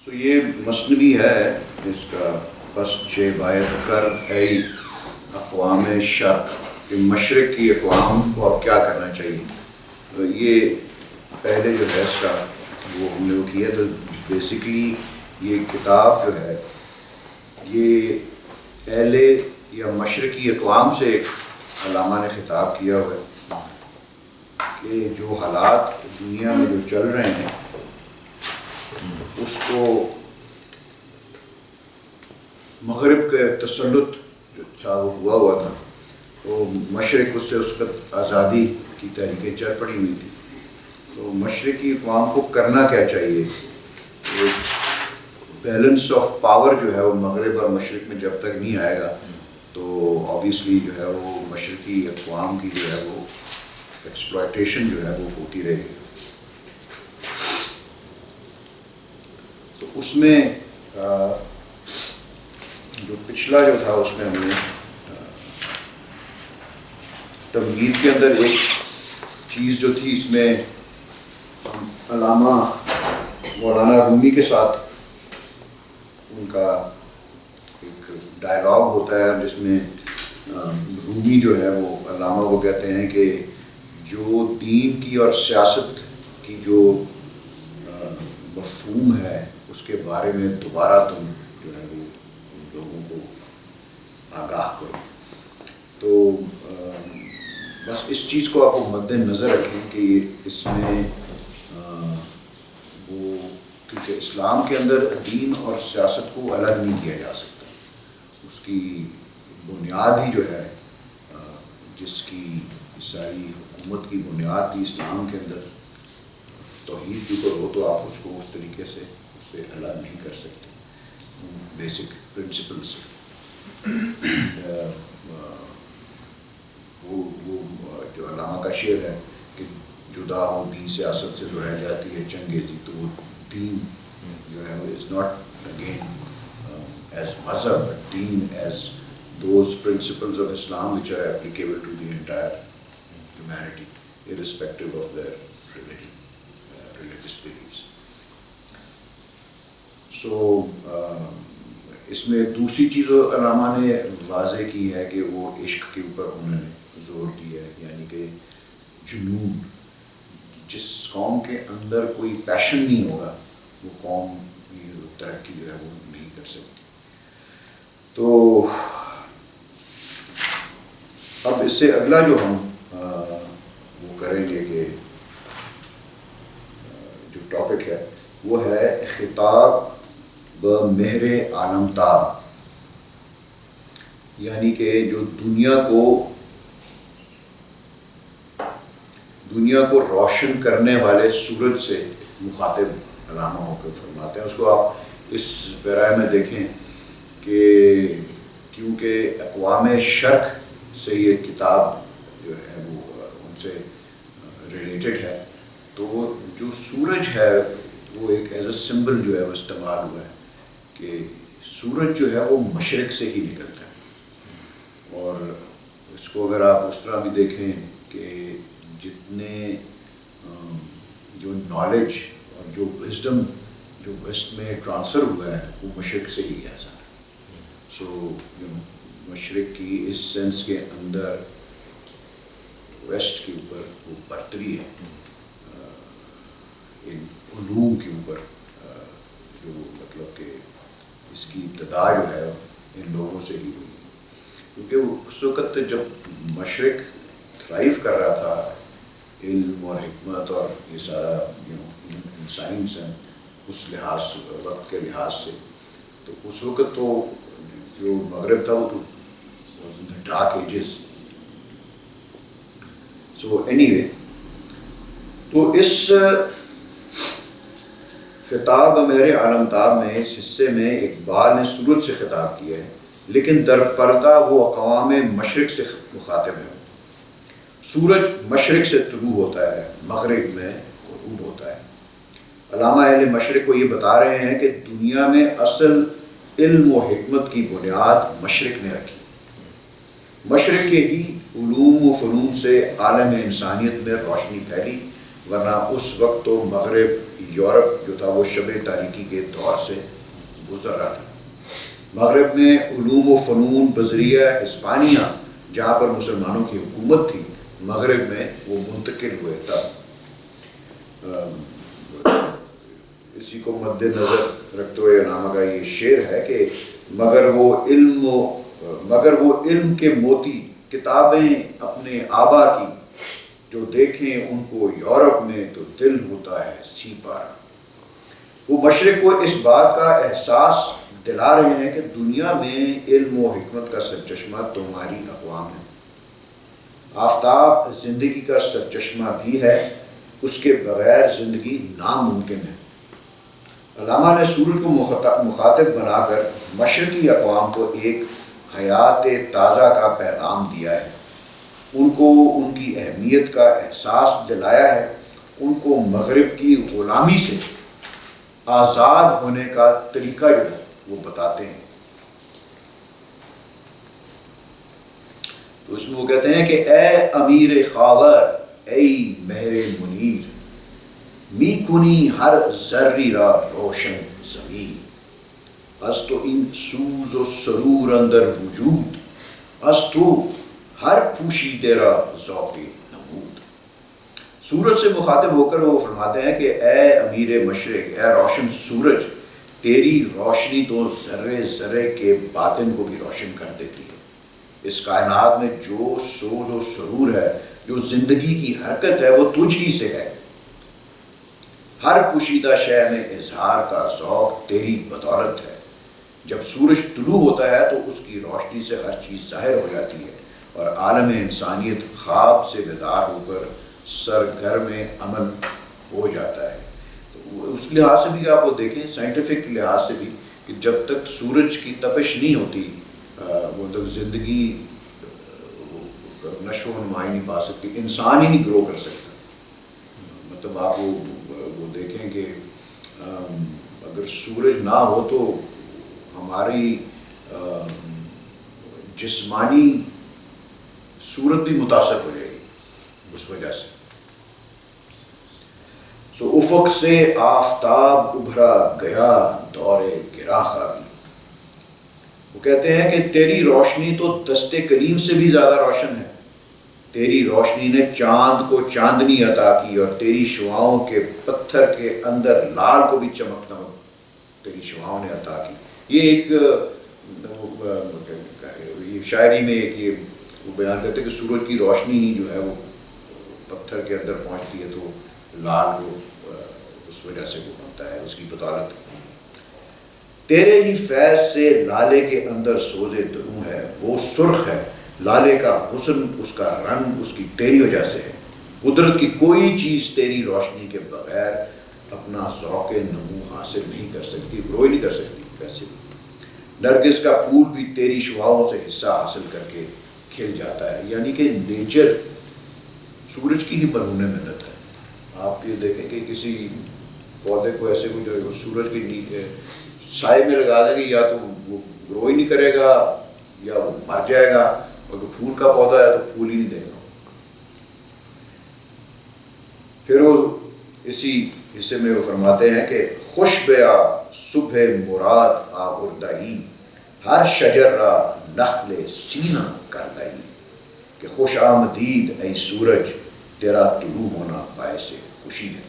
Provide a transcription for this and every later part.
تو یہ مثنوی ہے اس کا، بس چے باید کر اے اقوام شرق، کہ مشرق کی اقوام کو اب کیا کرنا چاہیے. تو یہ پہلے جو ہے اس کا وہ ہم نے وہ کیا. تو بیسکلی یہ کتاب جو ہے یہ اہل یا مشرقی اقوام سے ایک علامہ نے خطاب کیا ہوا ہے کہ جو حالات دنیا میں جو چل رہے ہیں اس کو مغرب کا تسلط جو تھا وہ ہوا تھا، تو مشرق اس سے اس کا آزادی کی تحریکیں چل پڑی ہوئی تھی. تو مشرقی اقوام کو کرنا کیا چاہیے؟ بیلنس آف پاور جو ہے وہ مغرب اور مشرق میں جب تک نہیں آئے گا تو آبویسلی جو ہے وہ مشرقی اقوام کی جو ہے وہ ایکسپلائٹیشن جو ہے وہ ہوتی رہے گی. تو اس میں جو پچھلا جو تھا اس میں ہم نے تمہید کے اندر ایک چیز جو تھی، اس میں علامہ مولانا رومی کے ساتھ ان کا ایک ڈائلاگ ہوتا ہے جس میں رومی جو ہے وہ علامہ کو کہتے ہیں کہ جو دین کی اور سیاست کی جو مفہوم ہے اس کے بارے میں دوبارہ تم جو ہے وہ لوگوں کو آگاہ کرو. تو بس اس چیز کو آپ مد نظر رکھیں کہ اس میں وہ کیونکہ اسلام کے اندر دین اور سیاست کو الگ نہیں کیا جا سکتا. اس کی بنیاد ہی جو ہے جس کی ساری حکومت کی بنیاد تھی اسلام کے اندر توحید کی اوپر ہو، تو آپ اس کو اس طریقے سے اس سے الگ نہیں کر سکتے بیسک پرنسپل سے. وہ جو علامہ کا شعر ہے کہ جدا ہو دین سیاست سے تو رہ جاتی ہے چنگیزی. تو وہ دین جو ہے وہ از ناٹ اگین ایز مذہب بٹ دین is those principles of Islam which are applicable to the entire humanity irrespective of their religious beliefs. So اس میں دوسری چیز علامہ نے واضح کی ہے کہ وہ عشق کے اوپر انہوں نے زور دیا ہے. یعنی کہ جنون، جس قوم کے اندر کوئی پیشن نہیں ہوگا وہ قوم ترقی جو ہے وہ نہیں کر سکتی. تو اب اس سے اگلا جو ہم وہ کریں گے کہ جو ٹاپک ہے وہ ہے خطاب بمہر عالمتاب، یعنی کہ جو دنیا کو روشن کرنے والے سورج سے مخاطب علامہ ہو کر فرماتے ہیں. اس کو آپ اس پیرائے میں دیکھیں کہ کیونکہ اقوام شرق سے یہ کتاب جو ہے وہ ان سے ریلیٹڈ ہے، تو جو سورج ہے وہ ایک ایز اے سمبل جو ہے وہ استعمال ہوا ہے کہ سورج جو ہے وہ مشرق سے ہی نکلتا ہے. اور اس کو اگر آپ اس طرح بھی دیکھیں کہ جتنے جو نالج اور جو وزڈم جو ویسٹ میں ٹرانسفر ہوا ہے وہ مشرق سے ہی ہے سارا. سو مشرق کی اس سینس کے اندر ویسٹ کے اوپر وہ برتری ہے ان علوم کے اوپر، جو مطلب کہ اس کی ابتدا جو ہے ان لوگوں سے ہی ہوئی. کیونکہ اس وقت جب مشرق تھرائیو کر رہا تھا علم اور حکمت اور یہ سارا سائنس ہے اس لحاظ سے، وقت کے لحاظ سے، تو اس وقت تو جو مغرب تھا وہ تو dark ages. So anyway, تو اس خطاب بمہر عالمتاب میں اس حصے میں اقبال نے سورج سے خطاب کیا ہے، لیکن در پردہ وہ اقوام مشرق سے مخاطب ہے. سورج مشرق سے طلوع ہوتا ہے، مغرب میں غروب ہوتا ہے. علامہ اہل مشرق کو یہ بتا رہے ہیں کہ دنیا میں اصل علم و حکمت کی بنیاد مشرق نے رکھی. مشرق کے ہی علوم و فنون سے عالم انسانیت میں روشنی پھیلی ورنہ اس وقت تو مغرب یورپ جو تھا وہ شب تاریکی کے دور سے گزر رہا تھا۔ مغرب میں علوم و فنون بذریعہ ہسپانیہ جہاں پر مسلمانوں کی حکومت تھی، مغرب میں وہ منتقل ہوئے تب۔ اسی کو مد نظر رکھتے ہوئے علامہ کا یہ شعر ہے کہ مگر وہ علم کے موتی کتابیں اپنے آبا کی، جو دیکھیں ان کو یورپ میں تو دل ہوتا ہے سی پارا۔ وہ مشرق کو اس بات کا احساس دلا رہے ہیں کہ دنیا میں علم و حکمت کا سرچشمہ تمہاری اقوام ہے۔ آفتاب زندگی کا سرچشمہ بھی ہے، اس کے بغیر زندگی ناممکن ہے۔ علامہ نے سورج کو مخاطب بنا کر مشرقی اقوام کو ایک حیات تازہ کا پیغام دیا ہے، ان کو ان کی اہمیت کا احساس دلایا ہے، ان کو مغرب کی غلامی سے آزاد ہونے کا طریقہ جو ہے وہ بتاتے ہیں۔ تو اس میں وہ کہتے ہیں کہ اے امیر خاور، ای مہر منیر، می کنی ہر ذری را روشن ضمیر، از تو این سوز و سرور اندر وجود، از تو ہر پوشیدہ را ذوق نمود۔ سورج سے مخاطب ہو کر وہ فرماتے ہیں کہ اے امیر مشرق، اے روشن سورج، تیری روشنی تو ذرے ذرے کے باطن کو بھی روشن کر دیتی ہے۔ اس کائنات میں جو سوز و سرور ہے، جو زندگی کی حرکت ہے، وہ تجھ ہی سے ہے۔ ہر پوشیدہ شے میں اظہار کا ذوق تیری بدولت ہے۔ جب سورج طلوع ہوتا ہے تو اس کی روشنی سے ہر چیز ظاہر ہو جاتی ہے اور عالم انسانیت خواب سے بیدار ہو کر سرگرم عمل ہو جاتا ہے۔ تو اس لحاظ سے بھی آپ وہ دیکھیں، سائنٹیفک لحاظ سے بھی، کہ جب تک سورج کی تپش نہیں ہوتی وہ تک زندگی نشو و نما نہیں پا سکتی، انسان ہی نہیں گرو کر سکتا۔ مطلب آپ وہ دیکھیں کہ اگر سورج نہ ہو تو ہماری جسمانی صورت بھی متاثر ہو جائے گی اس وجہ سے۔ سو افق سے آفتاب ابھرا گیا دور گرا خوابی۔ وہ کہتے ہیں کہ تیری روشنی تو دست کلیم سے بھی زیادہ روشن ہے۔ تیری روشنی نے چاند کو چاندنی عطا کی اور تیری شعاؤں کے پتھر کے اندر لال کو بھی چمک دمک تیری شعاؤں نے عطا کی۔ یہ ایک شاعری میں ایک یہ وہ بیان کرتے ہیں کہ سورج کی روشنی ہی جو ہے وہ پتھر کے اندر پہنچتی ہے تو لال وہ اس وجہ سے وہ بنتا ہے، اس کی بدولت۔ تیرے ہی فیض سے لالے کے اندر سوز دروں ہے، وہ سرخ ہے لالے کا حسن، اس کا رنگ اس کی تیری وجہ سے ہے۔ قدرت کی کوئی چیز تیری روشنی کے بغیر اپنا ذوق نمو حاصل نہیں کر سکتی، گرو ہی نہیں کر سکتی۔ ویسے بھی نرگس کا پھول بھی تیری شعاؤں سے حصہ حاصل کر کے کھل جاتا ہے، یعنی کہ نیچر سورج کی ہی برہنہ محنت ہے۔ آپ یہ دیکھیں کہ کسی پودے کو ایسے کو جو سورج کی سائے میں لگا دیں گے یا تو وہ گرو ہی نہیں کرے گا یا وہ مر جائے گا، اور پھول کا پودا ہے تو پھول ہی نہیں دے گا۔ پھر وہ اسی حصے میں وہ فرماتے ہیں کہ خوش بیا صبح مراد آوردہی، ہر شجر را نخل سینہ کردہی، کہ خوش آمدید اے سورج، تیرا طلوع ہونا باعث خوشی ہے۔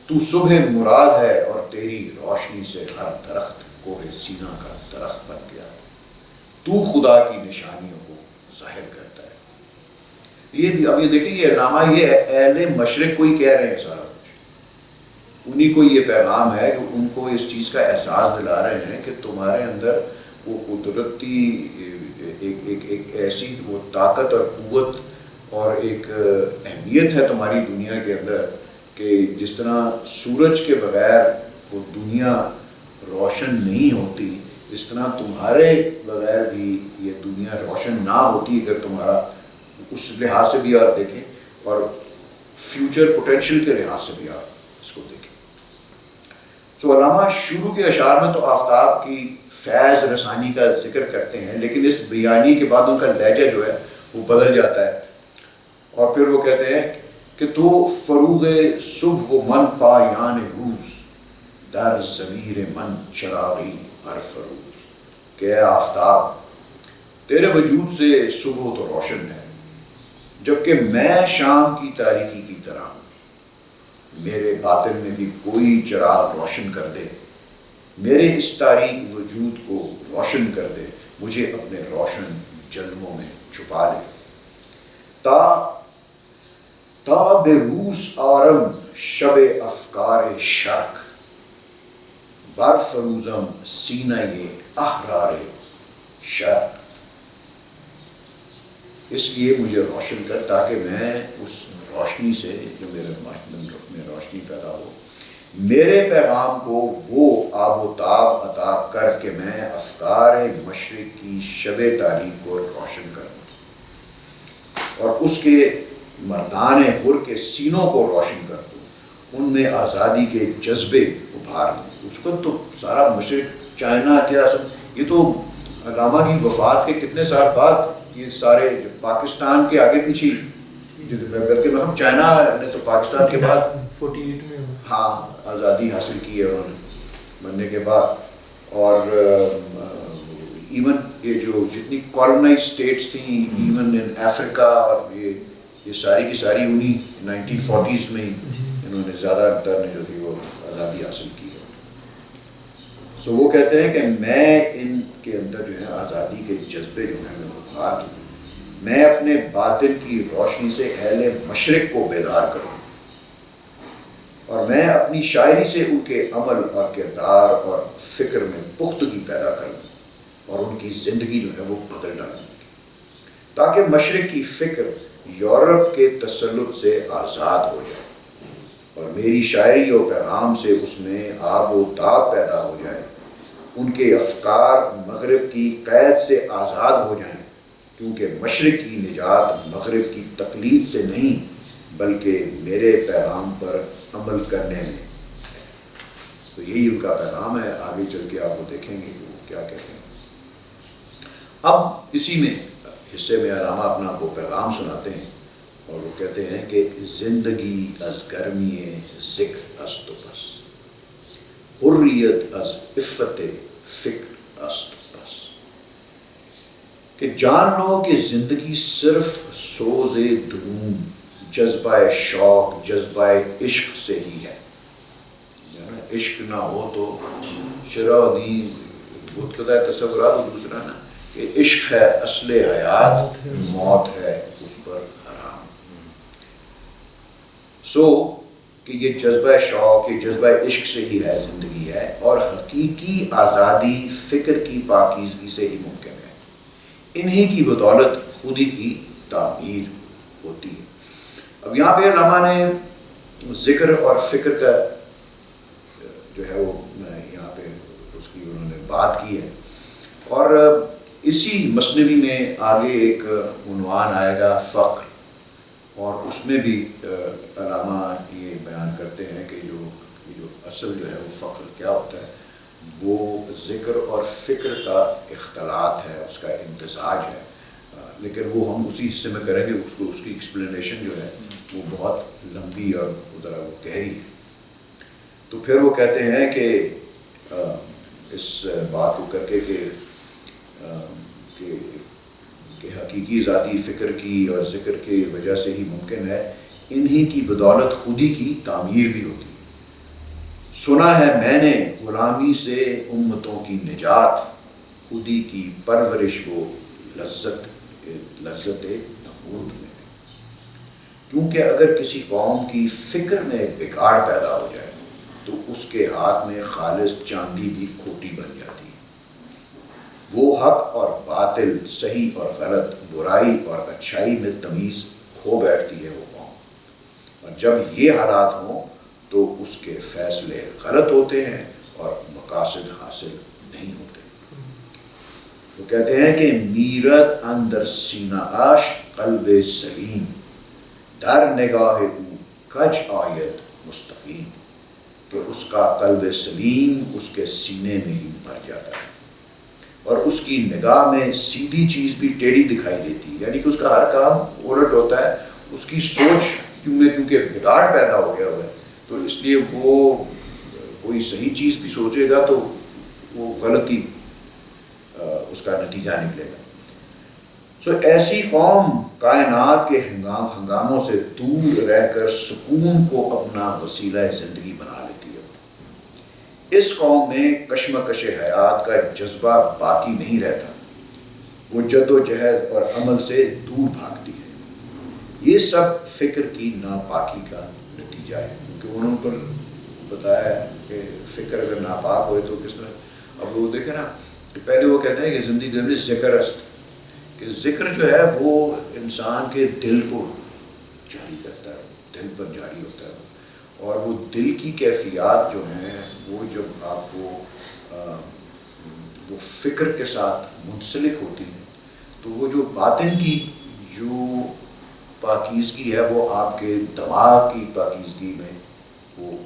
تو صبح مراد ہے اور تیری روشنی سے ہر درخت کوہ سینہ کا درخت بن گیا۔ تو خدا کی نشانیوں کو ظاہر کرتا ہے۔ یہ بھی اب یہ دیکھیں یہ علامہ یہ اہل مشرق کو ہی کہہ رہے ہیں سارا کچھ، انہی کو یہ پیغام ہے کہ ان کو اس چیز کا احساس دلا رہے ہیں کہ تمہارے اندر وہ قدرتی ایک ایسی وہ طاقت اور قوت اور ایک اہمیت ہے تمہاری دنیا کے اندر کہ جس طرح سورج کے بغیر وہ دنیا روشن نہیں ہوتی، اس طرح تمہارے بغیر بھی یہ دنیا روشن نہ ہوتی اگر تمہارا اس لحاظ سے بھی آپ دیکھیں اور فیوچر پوٹینشیل کے لحاظ سے بھی آپ اس کو دیکھیں۔ تو علامہ شروع کے اشعار میں تو آفتاب کی فیض رسانی کا ذکر کرتے ہیں، لیکن اس بیانی کے بعد ان کا لہجہ جو ہے وہ بدل جاتا ہے، اور پھر وہ کہتے ہیں کہ تو فروغ صبح و من پایان روز، در ضمیر من چراغی ہر فروز. کہ اے آفتاب تیرے وجود سے صبح تو روشن ہے، جبکہ میں شام کی تاریکی کی طرح ہوں. میرے باطن میں بھی کوئی چراغ روشن کر دے، میرے اس تاریک وجود کو روشن کر دے، مجھے اپنے روشن جلووں میں چھپا لے. تا بے روز آرم شب افکار شرق، بر فروزم سینہ احرار شرق. اس لیے مجھے روشن کر تاکہ میں اس روشنی سے جو میرے میں روشنی پیدا ہو، میرے پیغام کو وہ آب و تاب عطا کر کے میں افکار مشرق کی شب تاریک کو روشن کروں اور اس کے مردان حر کے سینوں کو روشن کر دوں، ان میں آزادی کے جذبے ابھار دوں. اس کو تو سارا مشرق چائنا کیا یہ تو علامہ کی وفات کے کتنے سال بعد یہ سارے پاکستان کے آگے پیچھے، بلکہ ہم چائنا نے تو پاکستان کے بعد 48 میں ہاں آزادی حاصل کی ہے انہوں نے بننے کے بعد. اور ایون یہ جو جتنی کالونائز اسٹیٹس تھیں ایون ان افریقہ، اور یہ ساری کی ساری انہی 1940s میں ہی انہوں نے زیادہ تر نے جو تھی وہ آزادی حاصل کی ہے. سو وہ کہتے ہیں کہ میں ان کے اندر جو ہے آزادی کے جذبے جو ہیں میں ابھار دوں، میں اپنے باطن کی روشنی سے اہل مشرق کو بیدار کروں، اور میں اپنی شاعری سے ان کے عمل اور کردار اور فکر میں پختگی پیدا کروں اور ان کی زندگی جو ہے وہ بدل ڈالوں، تاکہ مشرق کی فکر یورپ کے تسلط سے آزاد ہو جائے اور میری شاعری و پیغام سے اس میں آب و تاب پیدا ہو جائے، ان کے افکار مغرب کی قید سے آزاد ہو جائیں، کیونکہ مشرق کی نجات مغرب کی تقلید سے نہیں بلکہ میرے پیغام پر عمل کرنے میں. تو یہی ان کا پیغام ہے. آگے چل کے آپ وہ دیکھیں گے کہ وہ کیا کہتے ہیں. اب اسی میں حصے میں علامہ اپنا وہ پیغام سناتے ہیں اور وہ کہتے ہیں کہ زندگی از گرمی ذکر است و بس، حریت از عفت فکر است بس. کہ جان لو کہ زندگی صرف سوز درون، جذبہ شوق جذبہ عشق سے ہی ہے. عشق نہ ہو تو شرع و دین بہت قدر تصورات. اور دوسرا نا کہ عشق ہے اصل حیات، موت ہے اس پر حرام. سو کہ یہ جذبہ شوق، یہ جذبہ عشق سے ہی ہے زندگی ہے، اور حقیقی آزادی فکر کی پاکیزگی سے ہی ممکن ہے. انہی کی بدولت خودی کی تعمیر ہوتی ہے. اب یہاں پہ علامہ نے ذکر اور فکر کا جو ہے وہ یہاں پہ اس کی انہوں نے بات کی ہے، اور اسی مثنوی میں آگے ایک عنوان آئے گا فقر، اور اس میں بھی علامہ یہ بیان کرتے ہیں کہ جو اصل جو ہے وہ فقر کیا ہوتا ہے، وہ ذکر اور فکر کا اختلاط ہے، اس کا امتزاج ہے. لیکن وہ ہم اسی حصے میں کریں گے. اس کی ایکسپلینیشن جو ہے وہ بہت لمبی اور ذرا وہ گہری ہے. تو پھر وہ کہتے ہیں کہ اس بات کو کر کے کہ حقیقی ذاتی فکر کی اور ذکر کی وجہ سے ہی ممکن ہے، انہی کی بدولت خودی کی تعمیر بھی ہوتی ہے. سنا ہے میں نے غلامی سے امتوں کی نجات، خودی کی پرورش وہ لذت نمود میں. کیونکہ اگر کسی قوم کی فکر میں بگاڑ پیدا ہو جائے تو اس کے ہاتھ میں خالص چاندی بھی کھوٹی بن جاتی ہے. وہ حق اور باطل، صحیح اور غلط، برائی اور اچھائی میں تمیز کھو بیٹھتی ہے وہ قوم. اور جب یہ حالات ہوں تو اس کے فیصلے غلط ہوتے ہیں اور مقاصد حاصل نہیں ہوتے. وہ کہتے ہیں کہ میرت اندر سینہ آش قلب سلیم، در نگاہ او کج آیت مستقیم. کہ اس کا قلب سلیم اس کے سینے میں ہی بھر جاتا ہے اور اس کی نگاہ میں سیدھی چیز بھی ٹیڑھی دکھائی دیتی ہے، یعنی کہ اس کا ہر کام الٹ ہوتا ہے، اس کی سوچ کیونکہ بگاڑ پیدا ہو گیا ہوا ہے، تو اس لیے وہ کوئی صحیح چیز بھی سوچے گا تو وہ غلطی اس کا نتیجہ نکلے گا. سو ایسی قوم کائنات کے ہنگاموں سے دور رہ کر سکون کو اپنا وسیلہ زندگی بنا لیتی ہے. اس قوم میں کشمکش حیات کا جذبہ باقی نہیں رہتا، وہ جد و جہد اور عمل سے دور بھاگتی ہے. یہ سب فکر کی ناپاکی کا نتیجہ ہے، کیونکہ انہوں پر بتایا ہے کہ فکر اگر ناپاک ہوئے تو کس طرح. اب وہ دیکھیں نا کہ پہلے وہ کہتے ہیں کہ زندگی میں ذکر است، کہ ذکر جو ہے وہ انسان کے دل کو جاری کرتا ہے، دل پر جاری ہوتا ہے، اور وہ دل کی کیفیات جو ہیں وہ جب آپ کو وہ فکر کے ساتھ منسلک ہوتی ہیں تو وہ جو باطن کی جو پاکیزگی ہے وہ آپ کے دماغ کی پاکیزگی میں وہ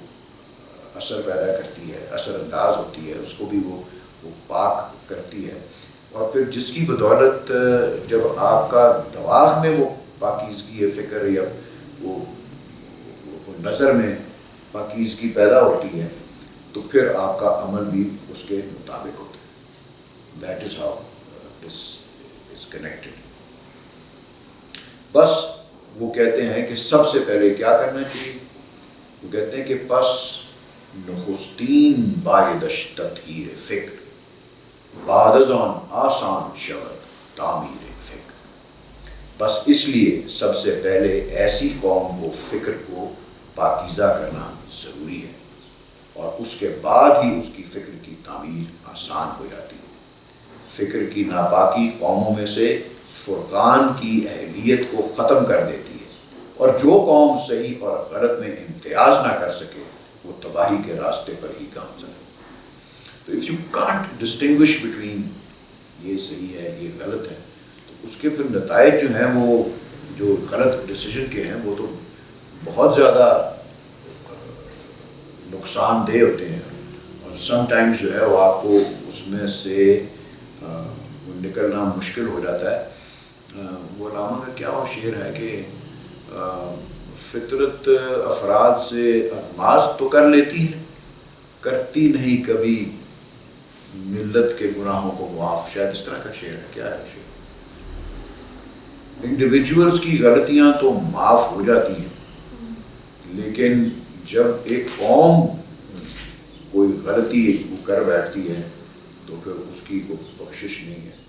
اثر پیدا کرتی ہے، اثر انداز ہوتی ہے، اس کو بھی وہ پاک کرتی ہے. اور پھر جس کی بدولت جب آپ کا دماغ میں وہ پاکیزگی ہے، فکر یا وہ نظر میں پاکیزگی پیدا ہوتی ہے تو پھر آپ کا عمل بھی اس کے مطابق ہوتا ہے. That is how this is connected. بس وہ کہتے ہیں کہ سب سے پہلے کیا کرنا چاہیے؟ وہ کہتے ہیں کہ پس نخستین بایدش تطہیر فکر، بعد از آن آسان شود تعمیر فکر. بس اس لیے سب سے پہلے ایسی قوم کو فکر کو پاکیزہ کرنا ضروری ہے، اور اس کے بعد ہی اس کی فکر کی تعمیر آسان ہو جاتی ہے. فکر کی ناپاکی قوموں میں سے فرقان کی اہلیت کو ختم کر دیتی ہے، اور جو قوم صحیح اور غلط میں امتیاز نہ کر سکے وہ تباہی کے راستے پر ہی گامزن ہے. تو if you can't distinguish between یہ صحیح ہے یہ غلط ہے تو اس کے پھر نتائج جو ہیں وہ جو غلط ڈیسیجن کے ہیں وہ تو بہت زیادہ نقصان دہ ہوتے ہیں، اور سم ٹائمز جو ہے وہ آپ کو اس میں سے نکلنا مشکل ہو جاتا ہے. وہ علامہ کا کیا وہ شعر ہے کہ فطرت افراد سے اغماز تو کر لیتی ہے، کرتی نہیں کبھی ملت کے گناہوں کو معاف. شاید اس طرح کا شعر ہے، کیا ہے شعر؟ انڈیویجولس کی غلطیاں تو معاف ہو جاتی ہیں، لیکن جب ایک قوم کوئی غلطی کر بیٹھتی ہے تو پھر اس کی کوئی بخشش نہیں ہے.